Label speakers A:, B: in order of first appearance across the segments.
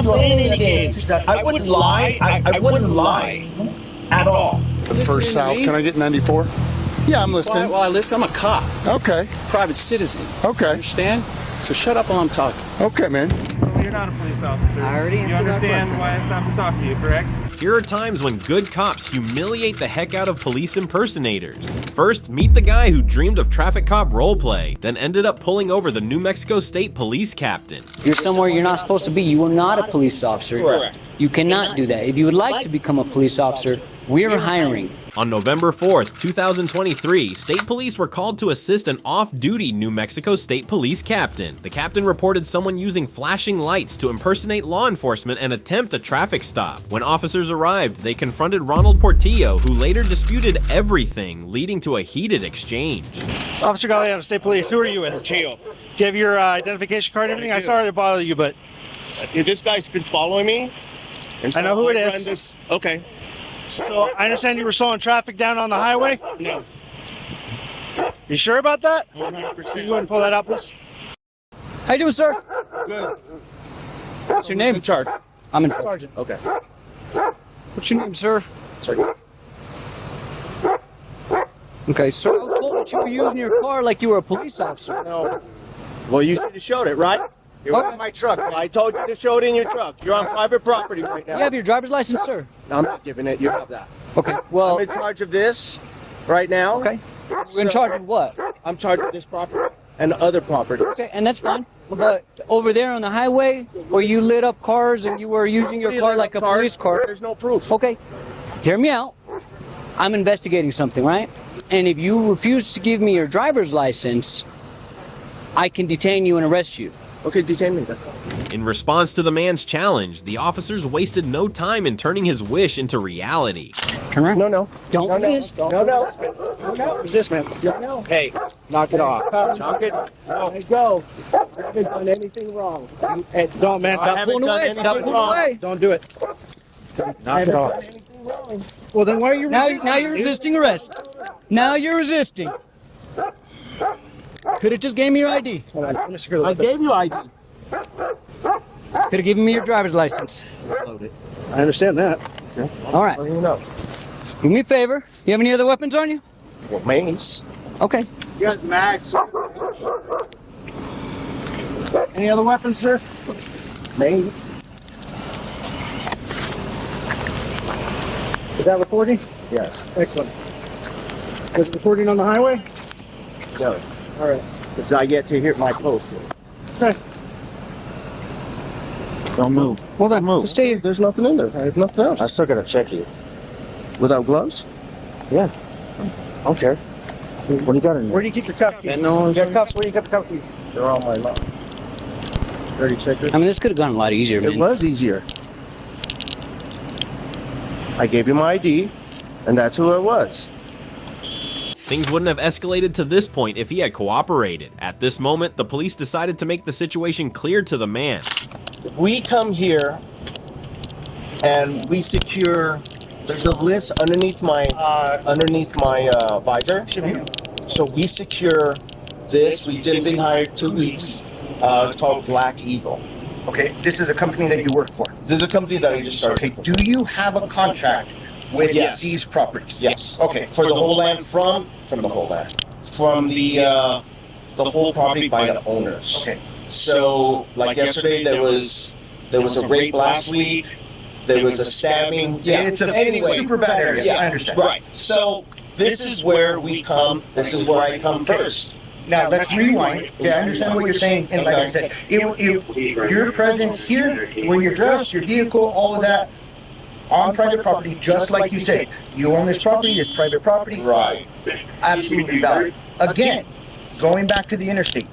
A: not playing any games.
B: Exactly. I wouldn't lie. I wouldn't lie at all.
C: The first south. Can I get 94? Yeah, I'm listening.
D: Well, I listen. I'm a cop.
C: Okay.
D: Private citizen.
C: Okay.
D: Understand? So shut up while I'm talking.
C: Okay, man.
E: Well, you're not a police officer.
F: I already answered
E: You understand
F: that
E: why I stopped to talk to you, correct?
G: Here are times when good cops humiliate the heck out of police impersonators. First, meet the guy who dreamed of traffic cop roleplay, then ended up pulling over the New Mexico State police captain.
F: You're somewhere you're not supposed to be. You are not a police officer.
A: Correct.
F: You cannot do that. If you would like to become a police officer, we're hiring.
G: On November 4th, 2023, state police were called to assist an off-duty New Mexico State police captain. The captain reported someone using flashing lights to impersonate law enforcement and attempt a traffic stop. When officers arrived, they confronted Ronald Portillo, who later disputed everything, leading to a heated exchange.
E: Officer Galliano, State Police, who are you with?
A: Portillo.
E: Do you have your identification card and everything? I'm sorry to bother you, but
A: This guy's been following me. And
E: I know who it is.
A: ran this- Okay.
E: so I understand you were slowing traffic down on the highway?
A: No.
E: You sure about that?
A: 100%.
E: Can you go ahead and pull that out, please?
F: How you doing, sir?
A: Good.
F: What's your name?
A: In charge.
F: I'm in charge.
E: Sergeant.
A: Okay.
F: What's your name, sir?
A: Sorry.
F: Okay, sir, I was told that you were using your car like you were a police officer.
A: No. Well, you should have showed it, right? You're
F: Okay.
A: in my truck. I told you to show it in your truck. You're on private property right now.
F: You have your driver's license, sir?
A: No, I'm not giving it. You have that.
F: Okay, well,
A: I'm in charge of this right now.
F: okay. We're in charge of what?
A: I'm charged with this property and other properties.
F: Okay, and that's fine. But over there on the highway, where you lit up cars and you were using your car like a police car.
A: There's no proof.
F: Okay, hear me out. I'm investigating something, right? And if you refuse to give me your driver's license, I can detain you and arrest you.
A: Okay, detain me then.
G: In response to the man's challenge, the officers wasted no time in turning his wish into reality.
F: Turn around.
A: No.
F: Don't
A: No.
F: resist.
A: No. Resist, man. No. Hey, knock it off. Knock it. No. Let go. I haven't done anything wrong.
E: Hey, don't, man.
A: I
F: Stop
A: haven't
F: pulling
A: done
F: away. Stop
A: anything
F: pulling
A: wrong.
F: away.
E: Don't do it.
A: Knock it off.
E: Well, then why are you
F: Now
E: resisting?
F: you're resisting arrest. Now you're resisting. Could have just gave me your ID.
E: Hold on, let me secure
A: I
E: the
A: gave you ID.
F: Could have given me your driver's license.
E: I understand that.
F: All right.
A: You know.
F: Do me a favor. You have any other weapons on you?
A: Well, mains.
F: Okay.
A: You got mags.
E: Any other weapons, sir?
A: Mains.
E: Is that recording?
A: Yes.
E: Excellent. Was it recording on the highway?
A: No.
E: All right.
A: Because I get to hear my post.
E: Okay.
A: Don't move.
F: Hold on. Just stay here.
A: There's nothing in there. There's nothing else.
B: I still gotta check you.
A: Without gloves?
B: Yeah. I don't care. What do you got in there?
E: Where do you keep your cuff keys?
A: no
E: You got cuffs? Where do you keep the cuff keys?
A: They're on my mouth. Dirty checker.
F: I mean, this could have gone a lot easier,
A: It
F: man.
A: was easier. I gave you my ID, and that's who it was.
G: Things wouldn't have escalated to this point if he had cooperated. At this moment, the police decided to make the situation clear to the man.
B: We come here and we secure. There's a list underneath my visor. So we secure this. We've just been hired 2 weeks. It's called Black Eagle.
H: Okay, this is a company that you work for.
B: This is a company that I just started.
H: Okay, do you have a contract with
B: Yes.
H: these properties?
B: Yes.
H: Okay.
B: For the whole land, from the whole land, from the whole property by the owners.
H: Okay.
B: So like yesterday, there was a rape last week. There was a stabbing. Yeah.
H: It's a
B: Anyway.
H: super bad area.
B: Yeah.
H: I understand.
B: Right. So this is where we come. This is where I come first.
H: Now let's rewind. Yeah, I understand what you're saying, and like I said, your presence here, where you're dressed, your vehicle, all of that, on private property, just like you said, you own this property, it's private property.
B: Right.
H: Absolutely valid. Again, going back to the interstate,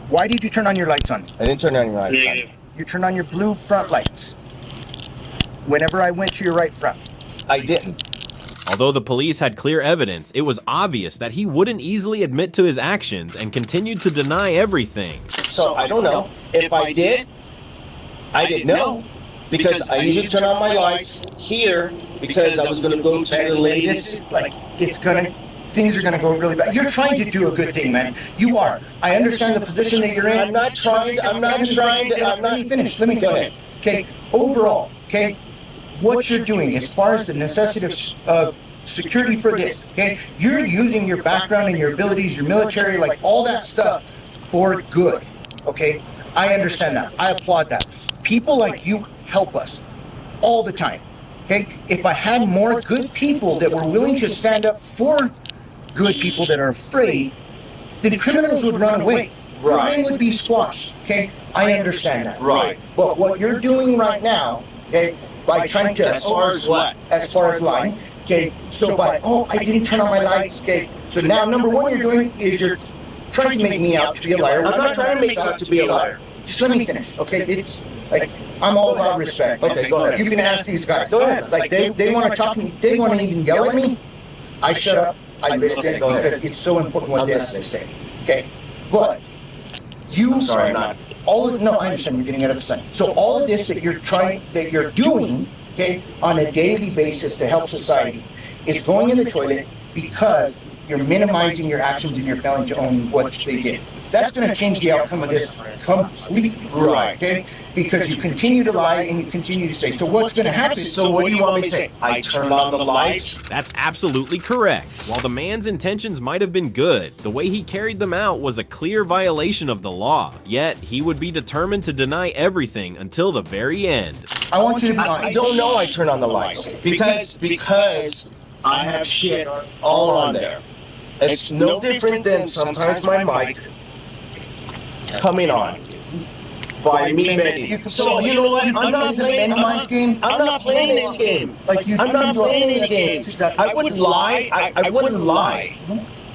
H: why did you turn on your lights on?
B: I didn't turn on your lights.
H: You turn on your blue front lights. Whenever I went to your right front.
B: I didn't.
G: Although the police had clear evidence, it was obvious that he wouldn't easily admit to his actions and continued to deny everything.
B: So I don't know. If I did, I didn't know. Because I usually turn on my lights here because I was going to go to the latest.
H: Like, things are gonna go really bad. You're trying to do a good thing, man. You are. I understand the position that you're in.
B: I'm not trying to.
H: Let me finish. okay, overall, okay, what you're doing as far as the necessity of security for this, okay, you're using your background and your abilities, your military, like all that stuff for good, okay? I understand that. I applaud that. People like you help us all the time, okay? If I had more good people that were willing to stand up for good people that are afraid, then criminals would run away.
B: Right.
H: Crime would be squashed, okay? I understand that.
B: Right.
H: But what you're doing right now, okay, by trying to...
B: As far as what?
H: As far as lying, okay? So by, oh, I didn't turn on my lights, okay? So now, number one you're doing is you're trying to make me out to be a liar.
B: I'm not trying to make out to be a liar.
H: Just let me finish, okay? It's like, I'm all about respect.
B: Okay, go ahead.
H: You can ask these guys.
B: Go ahead.
H: Like, they want to talk to me, they want to even yell at me. I shut up, I listen,
B: Okay, go ahead.
H: because it's so important what
B: I'm
H: they have to
B: listening.
H: say. Okay, but you...
B: I'm sorry, I'm not.
H: No, I understand, you're getting out of the sun. So all of this that you're doing, okay, on a daily basis to help society is going in the toilet because you're minimizing your actions and you're failing to own what they did. That's going to change the outcome of this completely,
B: Right.
H: okay? Because you continue to lie and you continue to say. So what's going to happen?
B: So what do you want me to say? I turned on the lights?
G: That's absolutely correct. While the man's intentions might have been good, the way he carried them out was a clear violation of the law. Yet, he would be determined to deny everything until the very end.
H: I want you to be honest.
B: I don't know I turned on the lights because I have shit all on there. It's no different than sometimes my mic coming on by me bending. So you know what? I'm not playing any game. I'm not playing any game. I'm not playing any game. I wouldn't lie. I wouldn't lie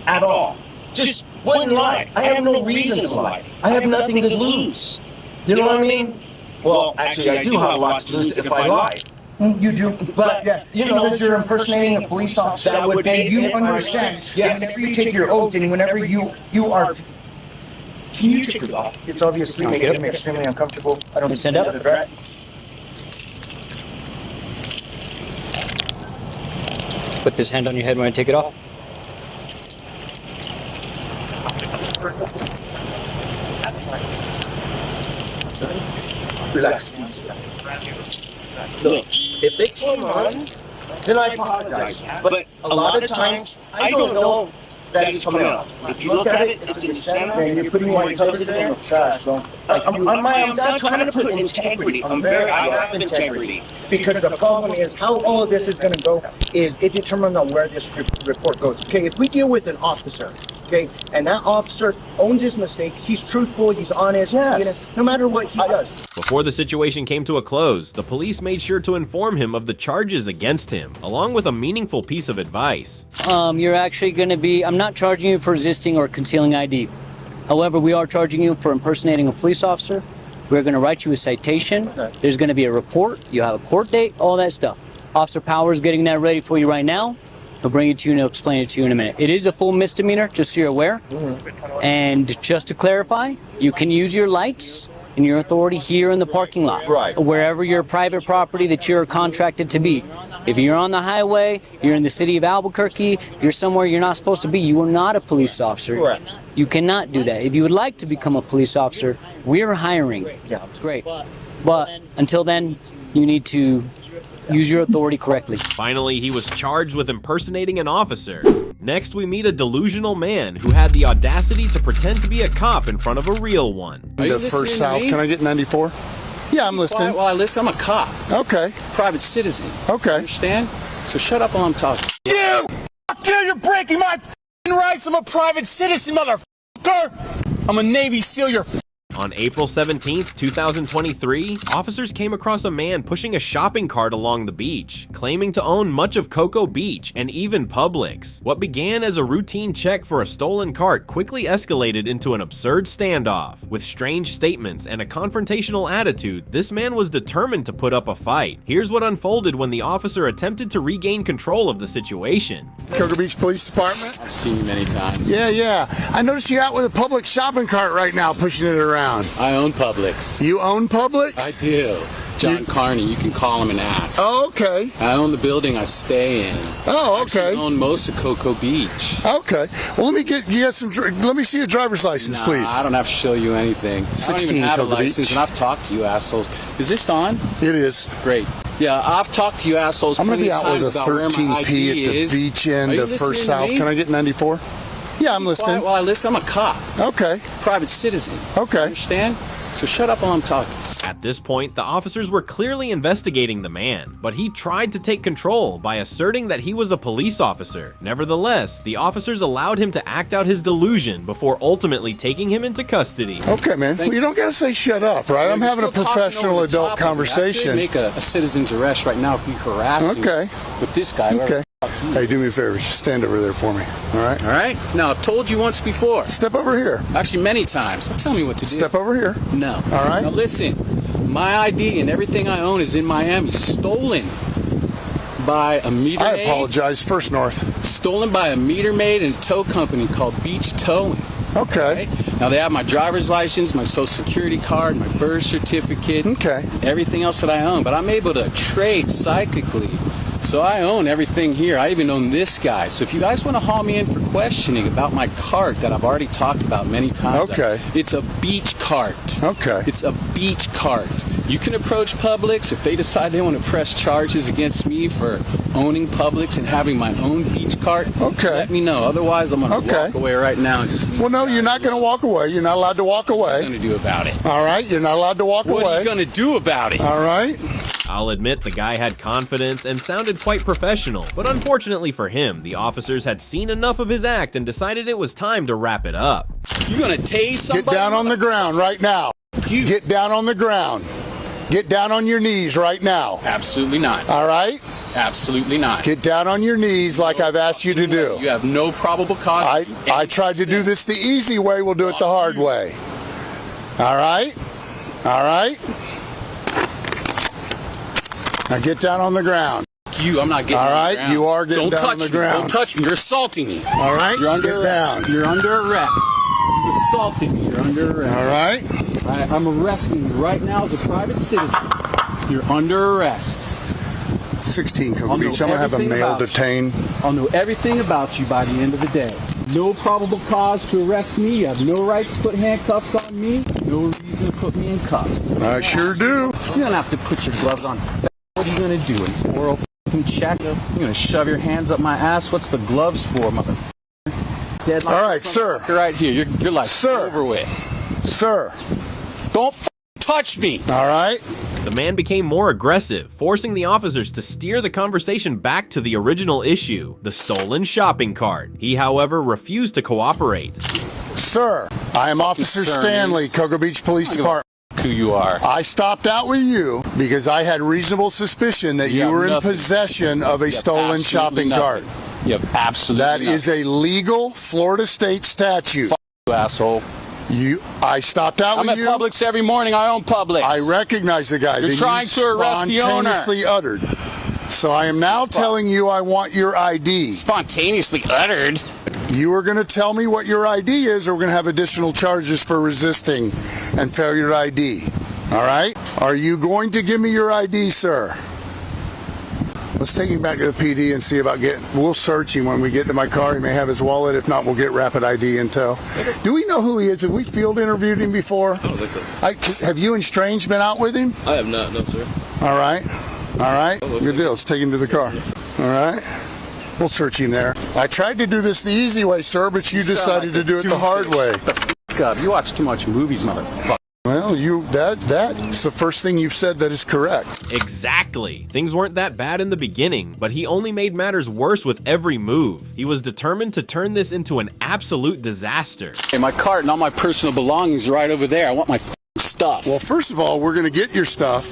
B: at all. Just wouldn't lie. I have no reason to lie. I have nothing to lose. You know what I mean? Well, actually, I do have a lot to lose if I lie.
H: You do, but yeah, you know, because you're impersonating a police officer.
B: That would be
H: you
B: if I
H: understand.
B: was.
H: Yes. Whenever you take your oath and whenever you are. Can you take it off? It's obviously making him extremely uncomfortable. I don't
F: Stand up.
H: Right?
F: Put this hand on your head when I take it off.
H: Relax.
B: Look, if it came on, then I apologize. But a lot of times, I don't know that it's coming out. If you look at it, it's in center.
H: Man, you're putting white covers in the trash, bro.
B: I'm not trying to put integrity. I have integrity.
H: Because the problem is how all of this is going to go is it determines on where this report goes. Okay, if we deal with an officer, okay, and that officer owns his mistake, he's truthful, he's honest,
B: Yes.
H: no matter what he does.
G: Before the situation came to a close, the police made sure to inform him of the charges against him, along with a meaningful piece of advice.
F: You're actually going to be, I'm not charging you for resisting or concealing ID. However, we are charging you for impersonating a police officer. We're going to write you a citation. There's going to be a report. You have a court date, all that stuff. Officer Powers getting that ready for you right now. He'll bring it to you and he'll explain it to you in a minute. It is a full misdemeanor, just so you're aware. And just to clarify, you can use your lights and your authority here in the parking lot.
B: Right.
F: Wherever your private property that you're contracted to be. If you're on the highway, you're in the city of Albuquerque, you're somewhere you're not supposed to be, you are not a police officer.
B: Correct.
F: You cannot do that. If you would like to become a police officer, we're hiring.
B: Yeah.
F: It's great. But until then, you need to use your authority correctly.
G: Finally, he was charged with impersonating an officer. Next, we meet a delusional man who had the audacity to pretend to be a cop in front of a real one.
D: Are you
C: The first
D: listening to
C: south.
D: me?
C: Can I get 94? Yeah, I'm listening.
D: Well, I listen. I'm a cop,
C: Okay.
D: private citizen.
C: Okay.
D: Understand? So shut up while I'm talking.
C: You! Fuck you! You're breaking my f***ing rights. I'm a private citizen, motherfucker. I'm a Navy SEAL. You're
G: On April 17th, 2023, officers came across a man pushing a shopping cart along the beach, claiming to own much of Cocoa Beach and even Publix. What began as a routine check for a stolen cart quickly escalated into an absurd standoff. With strange statements and a confrontational attitude, this man was determined to put up a fight. Here's what unfolded when the officer attempted to regain control of the situation.
C: Cocoa Beach Police Department.
D: I've seen you many times.
C: Yeah. I noticed you're out with a Publix shopping cart right now, pushing it around.
D: I own Publix.
C: You own Publix?
D: I do. John Carney. You can call him and ask.
C: Oh, okay.
D: I own the building I stay in.
C: Oh, okay.
D: I own most of Cocoa Beach.
C: Okay. Well, let me see your driver's license,
D: Nah,
C: please.
D: I don't have to show you anything. I don't
C: 16
D: even have a
C: Cocoa
D: license,
C: Beach.
D: and I've talked to you assholes. Is this on?
C: It is.
D: Great. Yeah, I've talked to you assholes.
C: I'm going to be
D: plenty
C: out
D: of
C: with a
D: times about where my
C: 13P at
D: ID
C: the
D: is.
C: beach
D: Are
C: end
D: you
C: of First
D: listening to
C: South.
D: me?
C: Can I get 94? Yeah, I'm listening.
D: While I listen, I'm a cop,
C: Okay.
D: private citizen.
C: Okay.
D: Understand? So shut up while I'm talking.
G: At this point, the officers were clearly investigating the man, but he tried to take control by asserting that he was a police officer. Nevertheless, the officers allowed him to act out his delusion before ultimately taking him into custody.
C: Okay, man. Well, you don't got to say shut up, right? I'm
D: You're
C: having a
D: still talking
C: professional
D: over the
C: adult
D: top of me. I
C: conversation.
D: could make a citizen's arrest right now if you harass me
C: Okay.
D: with this guy.
C: Okay. Hey, do me a favor. Just stand over there for me. All right?
D: All right. Now, I've told you once before.
C: Step over here.
D: Actually, many times. Tell me what to do.
C: Step over here.
D: No.
C: All right.
D: Now, listen. My ID and everything I own is in Miami. Stolen by a meter
C: I
D: maid.
C: apologize. First North.
D: Stolen by a meter maid and a tow company called Beach Towing.
C: Okay.
D: Now, they have my driver's license, my social security card, my birth certificate.
C: Okay.
D: Everything else that I own. But I'm able to trade psychically. So I own everything here. I even own this guy. So if you guys want to haul me in for questioning about my cart that I've already talked about many times.
C: Okay.
D: It's a beach cart.
C: Okay.
D: It's a beach cart. You can approach Publix if they decide they want to press charges against me for owning Publix and having my own beach cart.
C: Okay.
D: Let me know. Otherwise, I'm going to
C: Okay.
D: walk away right now and just.
C: Well, no, you're not going to walk away. You're not allowed to walk
D: What are
C: away.
D: you going to do about it?
C: All right? You're not allowed to walk
D: What are
C: away.
D: you going to do about it?
C: All right?
G: I'll admit the guy had confidence and sounded quite professional, but unfortunately for him, the officers had seen enough of his act and decided it was time to wrap it up.
D: You going to tase somebody?
C: Get down on the ground right now. Get down on the ground. Get down on your knees right now.
D: Absolutely not.
C: All right?
D: Absolutely not.
C: Get down on your knees like I've asked you to do.
D: You have no probable cause.
C: I tried to do this the easy way. We'll do it the hard way. All right? All right? Now get down on the ground.
D: You, I'm not getting
C: All
D: on the
C: right,
D: ground.
C: you are getting
D: Don't
C: down
D: touch
C: on the
D: me.
C: ground.
D: Don't touch me. You're assaulting me.
C: All right?
D: You're under
C: Get
D: arrest.
C: down.
D: You're under arrest. You're assaulting me. You're under arrest.
C: All right?
D: All right, I'm arresting you right now as a private citizen. You're under arrest.
C: 16 Cocoa
D: I'll know
C: Beach. I'm going to have a
D: everything
C: male
D: about you.
C: detained.
D: I'll know everything about you by the end of the day. No probable cause to arrest me. You have no right to put handcuffs on me. No reason to put me in cuffs.
C: I sure do.
D: You don't have to put your gloves on. What are you going to do? An oral check? You're going to shove your hands up my ass? What's the gloves for, motherfucker? Deadline.
C: All right, sir.
D: You're right here. You're like
C: Sir.
D: over with.
C: Sir.
D: Don't touch me.
C: All right?
G: The man became more aggressive, forcing the officers to steer the conversation back to the original issue, the stolen shopping cart. He, however, refused to cooperate.
C: Sir, I am Officer
D: Sir,
C: Stanley, Cocoa Beach Police Department.
D: Who you are.
C: I stopped out with you because I had reasonable suspicion that you
D: have
C: were in
D: nothing.
C: possession of a
D: You have
C: stolen
D: absolutely
C: shopping cart.
D: nothing. You have absolutely
C: That
D: nothing.
C: is a legal Florida state statute.
D: You asshole.
C: I stopped out
D: I'm
C: with
D: at
C: you.
D: Publix every morning. I own Publix.
C: I recognize the guy
D: You're
C: that
D: trying
C: you
D: to arrest the owner.
C: spontaneously uttered. So I am now telling you I want your ID.
D: Spontaneously uttered.
C: You are going to tell me what your ID is, or we're going to have additional charges for resisting and failure to ID. All right? Are you going to give me your ID, sir? Let's take him back to the PD and see about we'll search him when we get to my car. He may have his wallet. If not, we'll get rapid ID intel. Do we know who he is? Have we field interviewed him before?
I: I don't think so.
C: Have you and Strange been out with him?
I: I have not, no, sir.
C: All right. All right.
I: Oh,
C: Good deal. Let's take him to the car. All right. We'll search him there. I tried to do this the easy way, sir, but you decided to do it the hard way.
D: God, you watch too much movies, motherfucker.
C: Well, that's the first thing you've said that is correct.
G: Exactly. Things weren't that bad in the beginning, but he only made matters worse with every move. He was determined to turn this into an absolute disaster.
D: Hey, my cart and all my personal belongings are right over there. I want my stuff.
C: Well, first of all, we're going to get your stuff.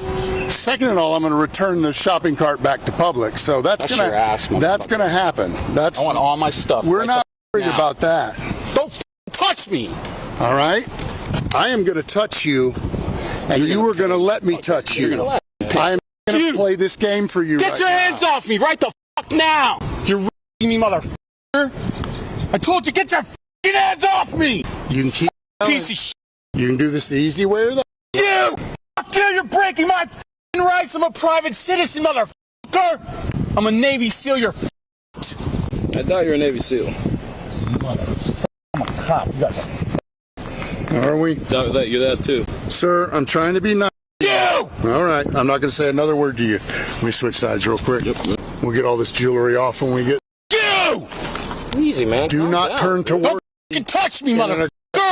C: Second of all, I'm going to return the shopping cart back to Publix. So that's going
D: your ass,
C: to happen.
D: I want all my stuff.
C: We're
D: right
C: not worried
D: now.
C: about that.
D: Don't touch me.
C: All right? I am going to touch you, and you are going to let me touch you. I am going to play this game for you.
D: Get your hands off me right the fuck now. You're me, motherfucker. I told you, get your fucking hands off me.
C: You can keep
D: Piece of shit.
C: You can do this the easy way or the
D: You. Fuck you. You're breaking my
J: rights. I'm a private citizen, motherfucker. I'm a Navy SEAL. You're
I: I thought you were a Navy SEAL.
J: I'm a cop. You guys
C: Are we?
I: Thought that you're that too.
C: Sir, I'm trying to be nice.
J: You!
C: All right, I'm not going to say another word to you. Let me switch sides real quick.
I: Yep.
C: We'll get all this jewelry off when we get...
J: You!
I: Easy, man.
C: Do
I: Calm
C: not
I: down.
C: turn toward...
J: Don't fucking touch me,
C: in
J: motherfucker!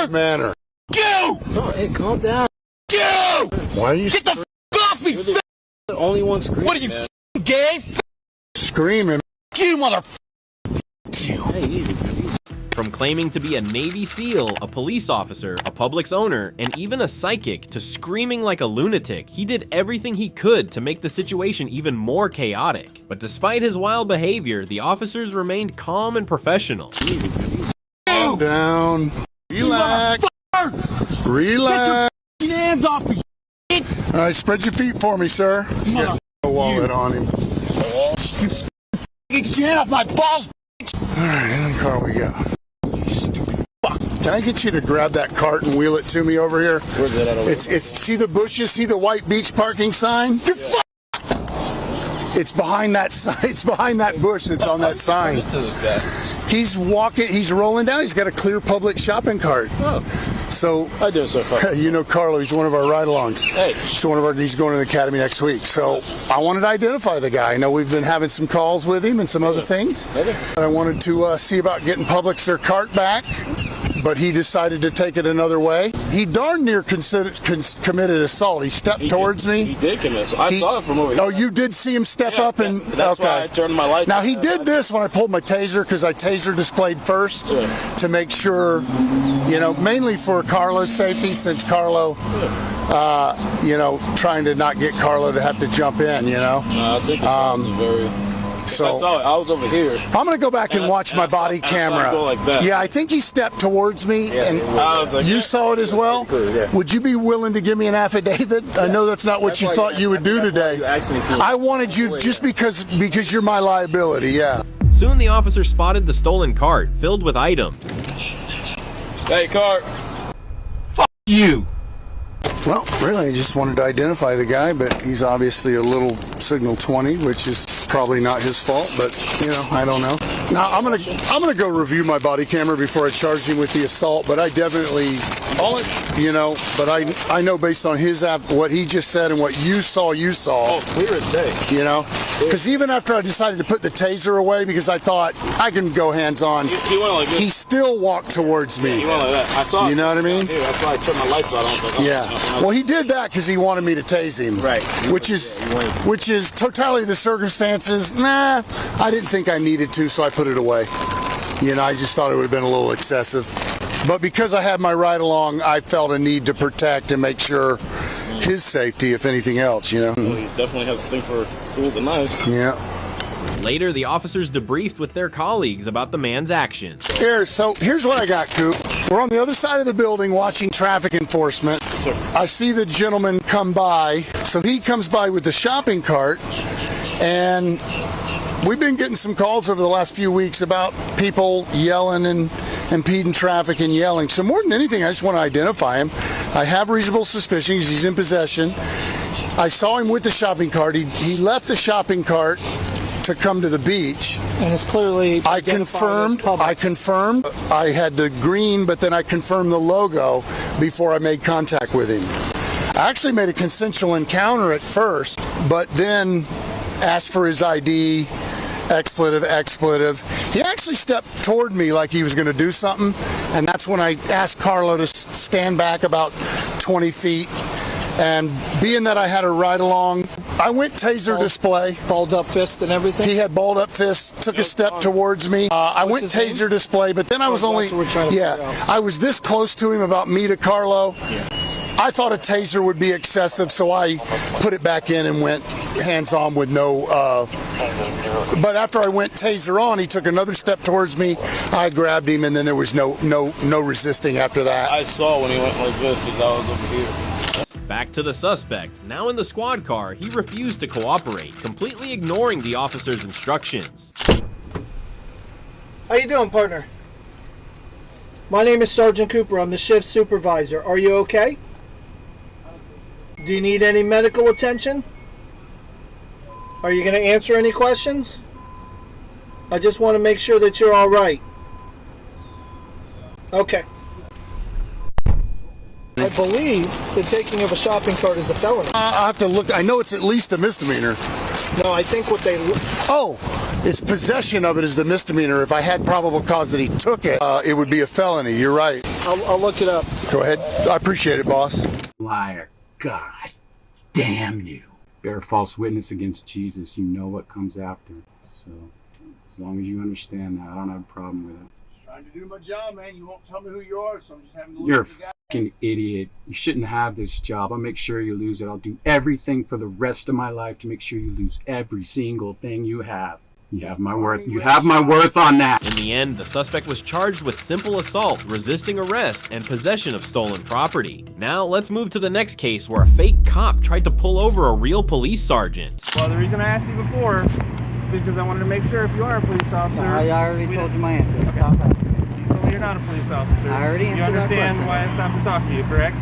C: a manner.
J: You!
I: No, hey, calm down.
J: You!
C: Why are you
J: Get the f off me,
I: You're the only one screaming.
J: What are you,
I: man.
J: gay? F
C: screaming?
J: you, motherfucker! You!
I: Hey, easy.
G: From claiming to be a Navy SEAL, a police officer, a Publix owner, and even a psychic, to screaming like a lunatic, he did everything he could to make the situation even more chaotic. But despite his wild behavior, the officers remained calm and professional.
I: Easy.
C: Calm down. Relax. Relax.
J: Get your hands off me!
C: All right, spread your feet for me, sir. Get a wallet on him.
J: Get your hand off my balls!
C: All right, how many car we got? Can I get you to grab that cart and wheel it to me over here?
I: Where's that at?
C: It's see the bushes, see the white beach parking sign? You're It's behind that sign. It's behind that bush that's on that sign.
I: To this guy.
C: He's walking, he's rolling down, he's got a clear public shopping cart.
I: Oh,
C: So,
I: I do so far.
C: you know Carlo, he's one of our ride-alongs.
I: Hey.
C: He's going to the academy next week. So I wanted to identify the guy. I know we've been having some calls with him and some other things.
I: Okay.
C: I wanted to see about getting Publix their cart back, but he decided to take it another way. He darn near committed assault. He stepped towards me.
I: He did commit. So I saw it from over here.
C: Oh, you did see him step up and...
I: That's why I turned my light.
C: Now, he did this when I pulled my taser, because I taser displayed first to make sure, you know, mainly for Carlo's safety, since Carlo, you know, trying to not get Carlo to have to jump in, you know.
I: I think it sounds very...
C: So
I: I saw it. I was over here.
C: I'm going to go back and watch my body camera.
I: Go like that.
C: Yeah, I think he stepped towards me, and
I: I was like,
C: you saw it as well?
I: Yeah.
C: Would you be willing to give me an affidavit? I know that's not what you thought you would do today. I wanted you just because you're my liability, yeah.
G: Soon the officer spotted the stolen cart filled with items.
I: Hey, cart.
J: You!
C: Well, really, I just wanted to identify the guy, but he's obviously a little signal 20, which is probably not his fault, but, you know, I don't know. Now, I'm gonna go review my body camera before I charge him with the assault, but I definitely, but I know based on his what he just said and what you saw.
I: Oh, clear as day.
C: You know? Because even after I decided to put the taser away, because I thought I can go hands-on,
I: He went like this.
C: he still walked towards me.
I: He went like that. I saw it.
C: You know what I mean?
I: Here, that's why I turned my lights on. I was like, oh,
C: Yeah. Well, he did that because he wanted me to tase him.
I: Right.
C: Which is totality the circumstances. Nah, I didn't think I needed to, so I put it away. You know, I just thought it would have been a little excessive. But because I had my ride along, I felt a need to protect and make sure his safety, if anything else, you know.
I: Well, he definitely has a thing for tools and knives.
C: Yeah.
G: Later, the officers debriefed with their colleagues about the man's actions.
C: Here's what I got, Coop. We're on the other side of the building watching traffic enforcement.
I: Sir.
C: I see the gentleman come by. So he comes by with the shopping cart, and we've been getting some calls over the last few weeks about people yelling and impeding traffic and yelling. So more than anything, I just want to identify him. I have reasonable suspicions he's in possession. I saw him with the shopping cart. He left the shopping cart to come to the beach.
J: And it's clearly
C: I confirmed I had the green, but then I confirmed the logo before I made contact with him. I actually made a consensual encounter at first, but then asked for his ID, expletive. He actually stepped toward me like he was going to do something, and that's when I asked Carlo to stand back about 20 feet. And being that I had a ride along, I went taser display.
J: balled up fist and everything.
C: He had balled up fists, took a step towards me. I went taser display, but then I was only, I was this close to him, about me to Carlo. I thought a taser would be excessive, so I put it back in and went hands-on with no, but after I went taser on, he took another step towards me. I grabbed him, and then there was no resisting after that.
I: I saw when he went like this because I was over here.
G: Back to the suspect. Now in the squad car, he refused to cooperate, completely ignoring the officer's instructions.
K: How you doing, partner? My name is Sergeant Cooper. I'm the shift supervisor. Are you okay? Do you need any medical attention? Are you going to answer any questions? I just want to make sure that you're all right. Okay. I believe the taking of a shopping cart is a felony.
C: I'll have to look. I know it's at least a misdemeanor.
K: No, I think what they...
C: Oh, it's possession of it is the misdemeanor. If I had probable cause that he took it, it would be a felony. You're right.
K: I'll look it up.
C: Go ahead. I appreciate it, boss.
L: Liar. God damn you. Bear false witness against Jesus, you know what comes after. So, as long as you understand that, I don't have a problem with it.
C: Just trying to do my job, man. You won't tell me who you are, so I'm just having to
L: You're a
C: look at the guy.
L: fucking idiot. You shouldn't have this job. I'll make sure you lose it. I'll do everything for the rest of my life to make sure you lose every single thing you have. You have my worth. You have my worth on that.
G: In the end, the suspect was charged with simple assault, resisting arrest, and possession of stolen property. Now, let's move to the next case where a fake cop tried to pull over a real police sergeant.
M: Well, the reason I asked you before is because I wanted to make sure if you are a police officer...
N: I already told you my answer. Stop asking.
M: You told me you're not a police officer.
N: I already answered that question.
M: You understand why I stopped to talk to you, correct?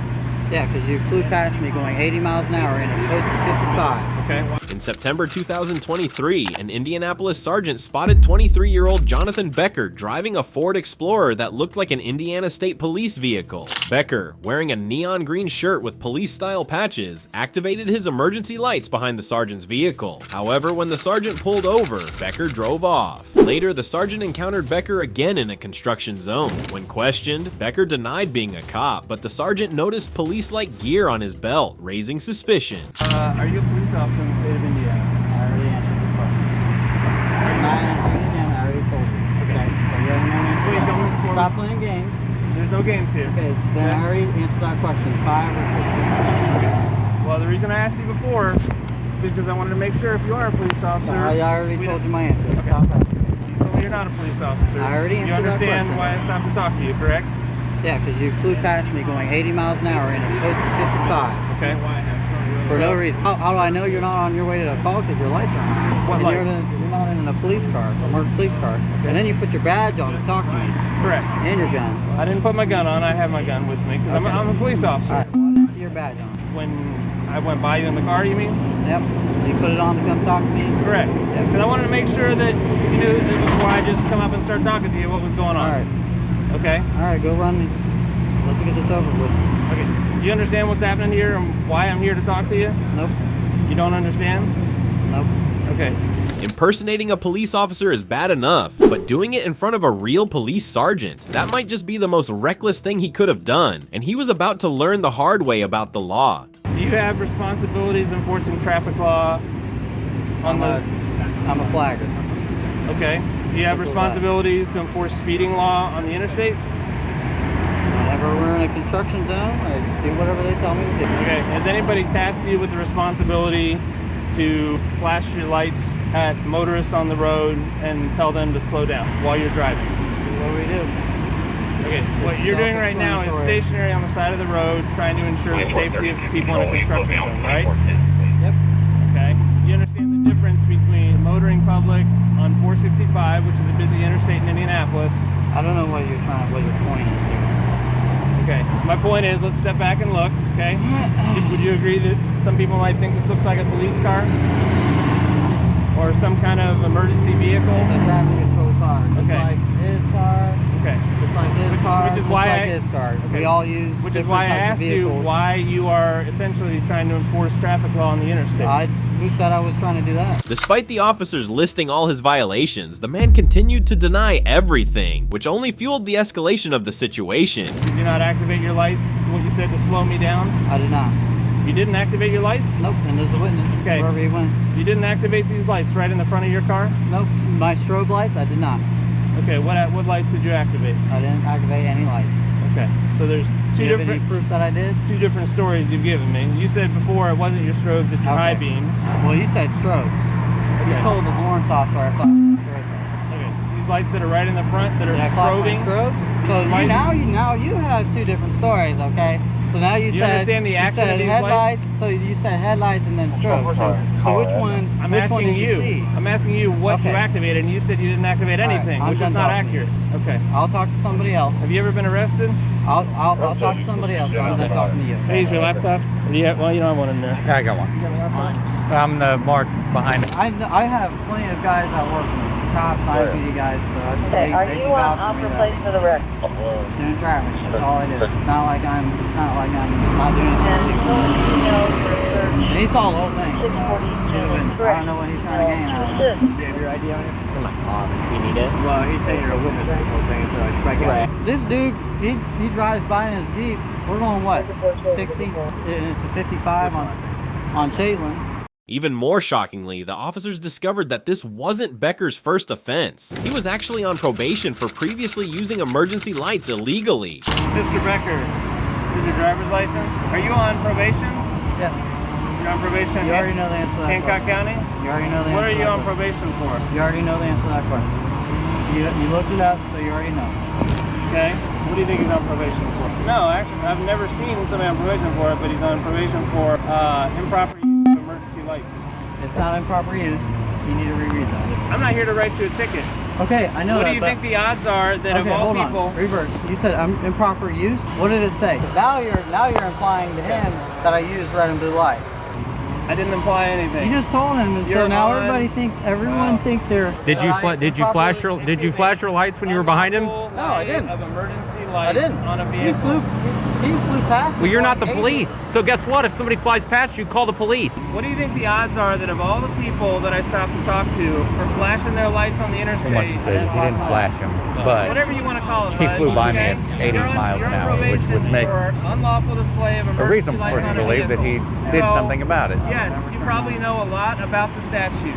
N: Yeah, because you flew past me going 80 miles an hour in a post 55.
M: Okay.
G: In September 2023, an Indianapolis sergeant spotted 23-year-old Jonathan Becker driving a Ford Explorer that looked like an Indiana State Police vehicle. Becker, wearing a neon green shirt with police-style patches, activated his emergency lights behind the sergeant's vehicle. However, when the sergeant pulled over, Becker drove off. Later, the sergeant encountered Becker again in a construction zone. When questioned, Becker denied being a cop, but the sergeant noticed police-like gear on his belt, raising suspicion.
M: Are you a police officer in the state of Indiana?
N: I already answered this question. I'm not answering again. I already told you. Okay. So you already know the
M: Please don't
N: answer. Stop playing games.
M: There's no games here.
N: Okay. Then I already answered that question. 5 or 6.
M: Well, the reason I asked you before is because I wanted to make sure if you are a police officer...
N: I already told you my answer. Stop asking.
M: You told me you're not a police officer.
N: I already answered that question.
M: You understand why I stopped to talk to you, correct?
N: Yeah, because you flew past me going 80 miles an hour in a post 55.
M: Okay.
N: For no reason. How do I know you're not on your way to the call? Because your lights are on.
M: What lights?
N: You're not in a police car, a marked police car. Okay. And then you put your badge on to talk to me.
M: Correct.
N: And your gun.
M: I didn't put my gun on. I have my gun with me because I'm a police officer.
N: All right. Well, I didn't see your badge on.
M: When I went by you in the car, you mean?
N: Yep. You put it on to come talk to me?
M: Correct.
N: Yep.
M: Because I wanted to make sure that you knew that before I just come up and start talking to you what was going on.
N: All right.
M: Okay?
N: All right, go run me. Let's get this over with.
M: Okay. Do you understand what's happening here and why I'm here to talk to you?
N: Nope.
M: You don't understand?
N: Nope.
M: Okay.
G: Impersonating a police officer is bad enough, but doing it in front of a real police sergeant, that might just be the most reckless thing he could have done, and he was about to learn the hard way about the law.
M: Do you have responsibilities enforcing traffic law on those?
N: I'm a flagger.
M: Okay. Do you have responsibilities to enforce speeding law on the interstate?
N: Whenever we're in a construction zone, I do whatever they tell me to do.
M: Okay. Has anybody tasked you with the responsibility to flash your lights at motorists on the road and tell them to slow down while you're driving?
N: What do we do?
M: Okay. What you're doing right now is stationary on the side of the road, trying to ensure the safety of people in a construction zone, right?
N: Yep.
M: Okay. You understand the difference between motoring public on 465, which is a busy interstate in Indianapolis.
N: I don't know what your point is here.
M: Okay, my point is, let's step back and look, okay? Would you agree that some people might think this looks like a police car? Or some kind of emergency vehicle?
N: It's a traffic control car. Just
M: Okay.
N: like his car.
M: Okay.
N: Just like his car.
M: Which is why
N: his car.
M: Okay.
N: We all use
M: Which is
N: different
M: why I
N: types of
M: asked you
N: vehicles.
M: why you are essentially trying to enforce traffic law on the interstate.
N: Who said I was trying to do that?
G: Despite the officers listing all his violations, the man continued to deny everything, which only fueled the escalation of the situation.
M: Did you not activate your lights, what you said, to slow me down?
N: I did not.
M: You didn't activate your lights?
N: Nope, and there's a witness.
M: Okay.
N: Wherever he went.
M: You didn't activate these lights right in the front of your car?
N: Nope. My strobe lights, I did not.
M: Okay, what lights did you activate?
N: I didn't activate any lights.
M: Okay, so there's
N: Do you have any proof that I did?
M: two different stories you've given me. You said before it wasn't your strobes, it's your high beams.
N: Well, you said strobes. You
M: Okay.
N: told the warrant officer I thought it was straight there.
M: Okay, these lights that are right in the front that are
N: Did I clock my
M: strobing.
N: strobes? So
M: Lights-
N: now you have two different stories, okay? So now you
M: Do you
N: said
M: understand the action of these
N: headlights.
M: lights?
N: So you said headlights and then strobes. So which one?
M: I'm
N: which one
M: asking
N: did you see?
M: I'm asking you what you
N: Okay.
M: activated, and you said you didn't activate
N: All right,
M: anything,
N: I'm
M: which is
N: done
M: not
N: talking to you.
M: accurate. Okay.
N: I'll talk to somebody else.
M: Have you ever been arrested?
N: I'll talk to somebody else. I'm done talking to you.
M: Hey, is your laptop? Or do you have, well, you don't have one in there.
O: Yeah, I got one. I'm the mark behind it.
N: I have plenty of guys that work with me. Cops, IPD guys, so
P: Okay, are you on for place for the wreck?
N: doing traffic. That's all I do. It's not like I'm not doing anything. He saw the whole thing. I don't know what he's trying to gain out of it.
M: Do you have your ID on you?
N: Come on, you need it.
M: Well, he's saying you're a witness to this whole thing, so I should probably get it.
N: This dude, he drives by in his Jeep. We're going what? 60? And it's a 55 on Shaitland.
G: Even more shockingly, the officers discovered that this wasn't Becker's first offense. He was actually on probation for previously using emergency lights illegally.
M: Mr. Becker, is your driver's license? Are you on probation?
N: Yeah.
M: You're on probation?
N: You already know the answer to that
M: Hancock
N: question.
M: County?
N: You already know the answer.
M: What are
N: to
M: you
N: that
M: on
N: question.
M: probation for?
N: You already know the answer to that question. You looked it up, so you already know.
M: Okay. What do you think he's on probation for? No, actually, I've never seen somebody on probation for it, but he's on probation for improper use of emergency lights.
N: It's not improper use. You need to reread that.
M: I'm not here to write you a ticket.
N: Okay, I know
M: What
N: that.
M: do you think the odds are that of all
N: hold
M: people...
N: on. Reverse. You said improper use? What did it say? Now you're implying to him that I use red and blue light.
M: I didn't imply anything.
N: You just told him, and so now everyone thinks they're.
O: Did you flash your lights when you were behind him?
N: No, I didn't.
M: Of emergency
N: I
M: lights
N: didn't.
M: on a vehicle.
N: He flew past me.
O: Well, you're not the
N: like
O: police. So guess what? If somebody flies past you, call the police.
M: What do you think the odds are that of all the people that I stopped to talk to for flashing their lights on the interstate?
O: He didn't flash him, but
M: whatever you want to call it,
O: he
M: bud,
O: flew by
M: okay?
O: me at 80 miles
M: You're
O: an
M: on
O: hour, which
M: probation
O: would make
M: for unlawful display of
O: a
M: emergency
O: reason
M: lights
O: for us
M: on
O: to
M: a
O: believe that he
M: vehicle.
O: did
M: So,
O: something about it.
M: Yes, you probably know a lot about the statute.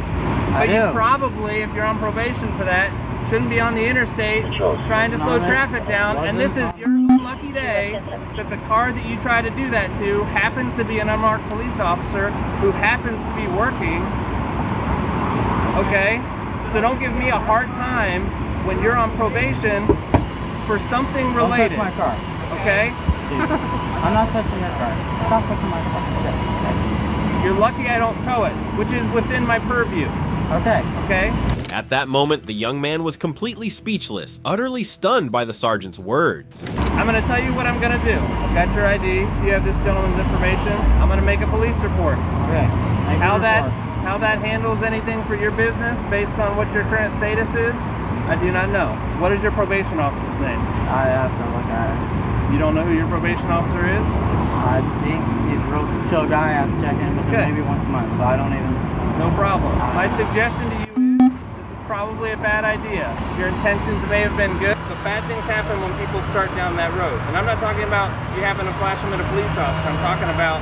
N: I
M: But you
N: do.
M: probably, if you're on probation for that, shouldn't be on the interstate trying to slow traffic down. And this is your unlucky day that the car that you try to do that to happens to be an unmarked police officer who happens to be working. Okay? So don't give me a hard time when you're on probation for something related.
N: Don't touch my car.
M: Okay?
N: I'm not touching your car. Stop touching my car. Okay.
M: You're lucky I don't tow it, which is within my purview.
N: Okay.
M: Okay?
G: At that moment, the young man was completely speechless, utterly stunned by the sergeant's words.
M: I'm going to tell you what I'm going to do. I've got your ID. You have this gentleman's information. I'm going to make a police report.
N: Okay.
M: How that handles anything for your business based on what your current status is, I do not know. What is your probation officer's name?
N: I have to look at it.
M: You don't know who your probation officer is?
N: I think he's a real chill guy. I have to check in with him maybe once a month, so I don't even.
M: No problem. My suggestion to you is, this is probably a bad idea. Your intentions may have been good, but bad things happen when people start down that road. And I'm not talking about you happen to flash them at a police officer. I'm talking about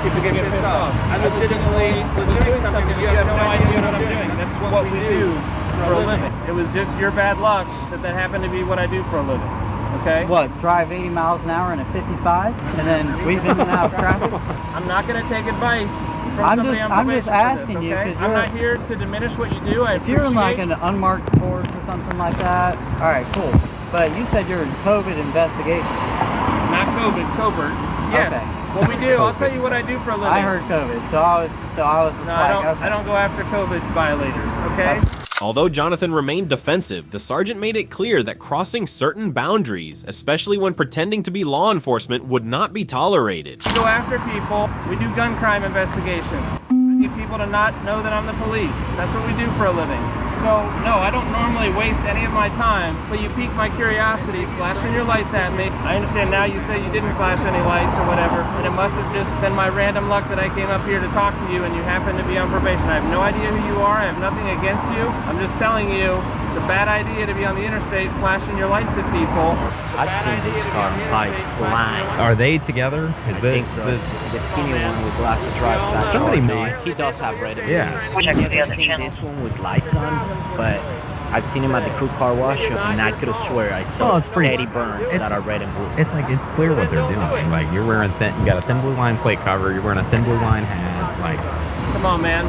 M: people get pissed off. I legitimately was doing something that you have no idea what I'm doing. That's what we do for a living. It was just your bad luck that happened to be what I do for a living. Okay?
N: What, drive 80 miles an hour in a 55 and then weave in and out of traffic?
M: I'm not going to take advice from somebody on
N: I'm just
M: probation for
N: asking
M: this,
N: you,
M: okay?
N: because
M: I'm not here to diminish what you do.
N: If you're in like an unmarked Ford or something like that, all right, cool. But you said you're in COVID investigation.
M: Not COVID, covert. Yes.
N: Okay.
M: What we do, I'll tell you what I do for a living.
N: I heard COVID, so I was
M: No,
N: like,
M: I don't go after COVID violators, okay?
G: Although Jonathan remained defensive, the sergeant made it clear that crossing certain boundaries, especially when pretending to be law enforcement, would not be tolerated.
M: We go after people. We do gun crime investigations. I need people to not know that I'm the police. That's what we do for a living. So, no, I don't normally waste any of my time, but you piqued my curiosity, flashing your lights at me. I understand now you say you didn't flash any lights or whatever, and it must have just been my random luck that I came up here to talk to you and you happen to be on probation. I have no idea who you are. I have nothing against you. I'm just telling you, it's a bad idea to be on the interstate flashing your lights at people.
Q: I've seen this car like flying.
O: Are they together?
Q: I think so. The skinny one with glasses drives that
O: Somebody
Q: car. He does have red and blue.
O: Yeah.
Q: I've never seen this one with lights on, but I've seen him at the crew car wash, and I could have swear I saw steady burns that are red and blue.
O: It's like it's clear what they're doing. Like you're wearing you got a thin blue line plate cover. You're wearing a thin blue line hat. Like,
M: come on, man.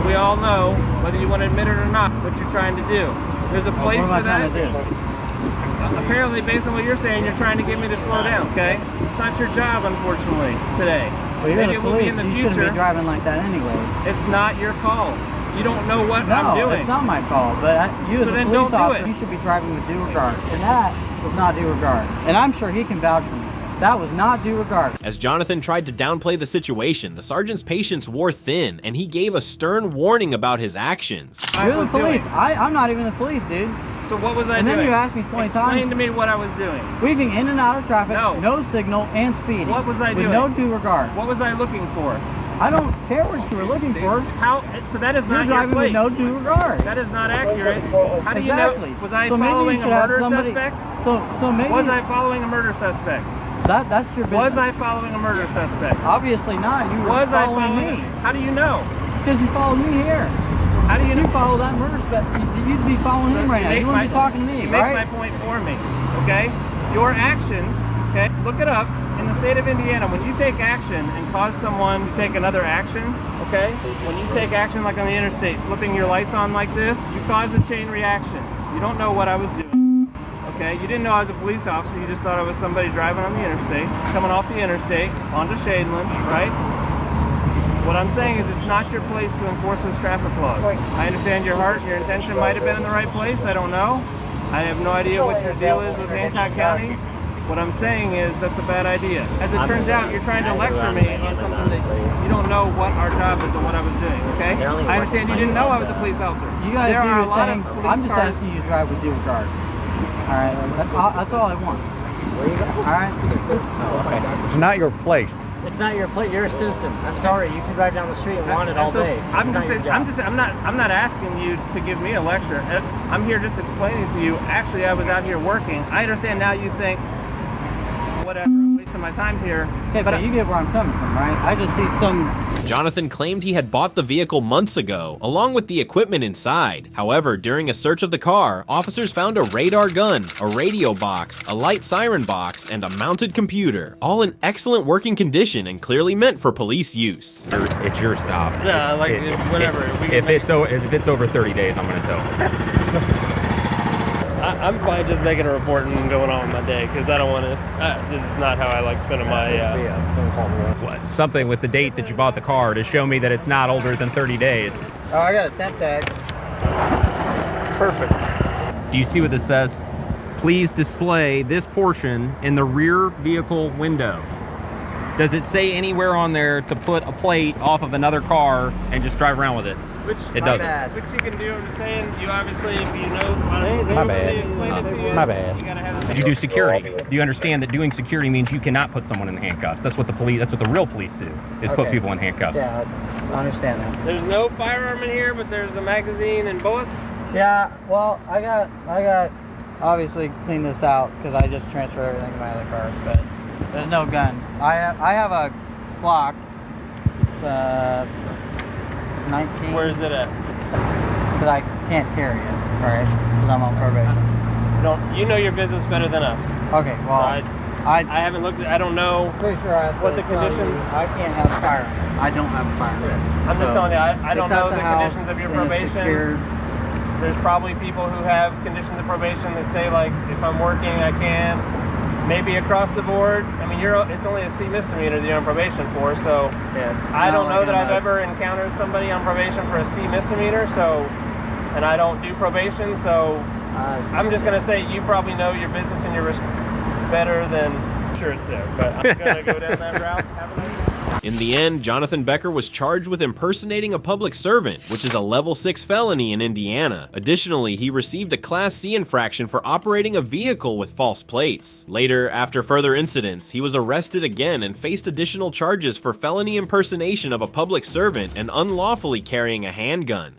M: We all know, whether you want to admit it or not, what you're trying to do. There's a place for that. Apparently, based on what you're saying, you're trying to get me to slow down, okay? It's not your job, unfortunately, today.
N: Well, you're
M: Maybe
N: the
M: it will be
N: police.
M: in the
N: You
M: future.
N: shouldn't be driving like that anyway.
M: It's not your call. You don't know what I'm doing.
N: No, it's not my call. But you as a
M: then
N: police
M: don't do
N: officer,
M: it.
N: you should be driving with due regard. And that was not due regard. And I'm sure he can vouch for me. That was not due regard.
G: As Jonathan tried to downplay the situation, the sergeant's patience wore thin, and he gave a stern warning about his actions.
N: You're the police. I'm not even the police, dude.
M: So what was I
N: and
M: doing?
N: then you asked me 20 times.
M: Explain to me what I was doing.
N: Weaving in and out of traffic, no signal, and speeding.
M: What was I doing?
N: With no due regard.
M: What was I looking for?
N: I don't care what you were looking for.
M: How? So that is not your
N: driving
M: place.
N: with no due regard.
M: That is not accurate. How do you
N: Exactly.
M: know? Was I
N: So maybe you
M: following a
N: should have
M: murder
N: somebody-
M: suspect?
N: So maybe
M: Was I following a murder suspect?
N: that's your business.
M: Was I following a murder suspect?
N: Obviously not. You were following me.
M: How do you know?
N: Because you followed me here.
M: How do you know?
N: You follow that murder suspect. You'd be following him right now. You wouldn't be talking to me,
M: You
N: right?
M: make my point for me, okay? Your actions, okay? Look it up. In the state of Indiana, when you take action and cause someone to take another action, okay? When you take action like on the interstate, flipping your lights on like this, you cause a chain reaction. You don't know what I was doing, okay? You didn't know I was a police officer. You just thought I was somebody driving on the interstate, coming off the interstate onto Shadeland, right? What I'm saying is it's not your place to enforce those traffic laws. I understand your heart, your intention might have been in the right place. I don't know. I have no idea what your deal is with Hancock County. What I'm saying is that's a bad idea. As it turns out, you're trying to lecture me on something that you don't know what our job is and what I was doing, okay? I understand you didn't know I was a police officer.
N: You guys
M: there
N: do
M: are a
N: your
M: lot
N: thing.
M: of police
N: I'm just
M: cars.
N: asking you to drive with due regard. Alright? That's all I want. Alright?
O: It's not your place.
Q: It's not your place. You're a citizen. I'm sorry. You can drive down the street and want it all day.
M: I'm not asking you to give me a lecture. I'm here just explaining to you. Actually, I was out here working. I understand now. You think, whatever, I'm wasting my time here.
N: Okay, but you get where I'm coming from, right? I just see some.
G: Jonathan claimed he had bought the vehicle months ago, along with the equipment inside. However, during a search of the car, officers found a radar gun, a radio box, a light siren box, and a mounted computer, all in excellent working condition and clearly meant for police use.
O: It's your stop.
M: Yeah, like whatever.
O: If it's over 30 days, I'm gonna tow.
M: I'm fine just making a report and going on with my day because I don't want to. This is not how I like spending my.
O: Something with the date that you bought the car to show me that it's not older than 30 days.
N: Oh, I got a temp tag.
O: Perfect. Do you see what this says? Please display this portion in the rear vehicle window. Does it say anywhere on there to put a plate off of another car and just drive around with it? It doesn't.
M: Which you can do. I'm just saying, you obviously, if you know,
O: My bad.
M: explain it to you.
O: My bad.
M: You gotta have
O: You do security. Do you understand that doing security means you cannot put someone in handcuffs? That's what the police. That's what the real police do. Is put
N: Okay.
O: people in handcuffs.
N: Yeah, I understand that.
M: There's no firearm in here, but there's a magazine and bullets.
N: Yeah, well, I got obviously clean this out because I just transferred everything to my other car, but there's no gun. I have a Glock. It's 19.
M: Where's it at?
N: But I can't carry it, right? Because I'm on probation.
M: You know your business better than us.
N: Okay, well,
M: I haven't looked at. I don't know.
N: Pretty sure I have
M: what
N: to
M: the
N: tell
M: conditions.
N: you, I can't have a firearm. I don't have a firearm.
M: I'm just telling you. I don't
N: it's at
M: know
N: the
M: the
N: house,
M: conditions of your
N: and it's
M: probation.
N: secured.
M: There's probably people who have conditions of probation that say like, if I'm working, I can. Maybe across the board. I mean, it's only a C misdemeanor that you're on probation for. So
N: yeah,
M: I don't know that I've ever encountered somebody on probation for a C misdemeanor. So, and I don't do probation. So I'm just gonna say you probably know your business and your risk better than. Sure, it's there, but I'm gonna go down that route. Have a nice day.
G: In the end, Jonathan Becker was charged with impersonating a public servant, which is a level 6 felony in Indiana. Additionally, he received a Class C infraction for operating a vehicle with false plates. Later, after further incidents, he was arrested again and faced additional charges for felony impersonation of a public servant and unlawfully carrying a handgun.